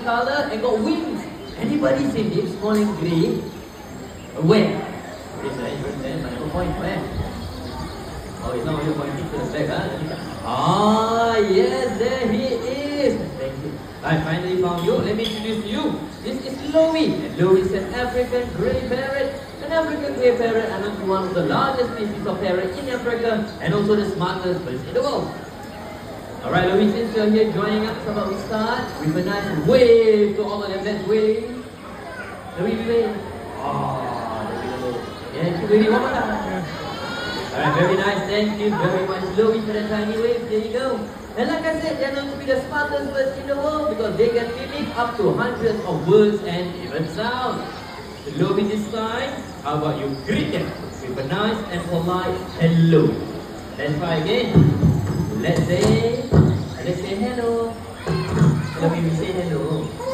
color and got wings. Anybody seen it? Small and grey. Where? Where? Oh, it's not only pointing to the back, huh? Ah, yes, there he is. Thank you. I finally found you. Let me introduce you. This is Louie. And Louie is an African grey parrot. An African grey parrot is one of the largest species of parrot in Africa and also the smartest birds in the world. Alright, Louie, since you're here joining us, how about we start with a nice wave to all of them. Let's wave. Louie, wave. Oh, there we go. Yeah, Louie, one more time. Alright, very nice. Thank you very much, Louie, for the tiny wave. There you go. And like I said, they're known to be the smartest birds in the world because they can mimic up to hundreds of words and even sounds. So Louie this time, how about you greet them with a nice and polite hello. Let's try again. Let's say hello. Louie, we say hello.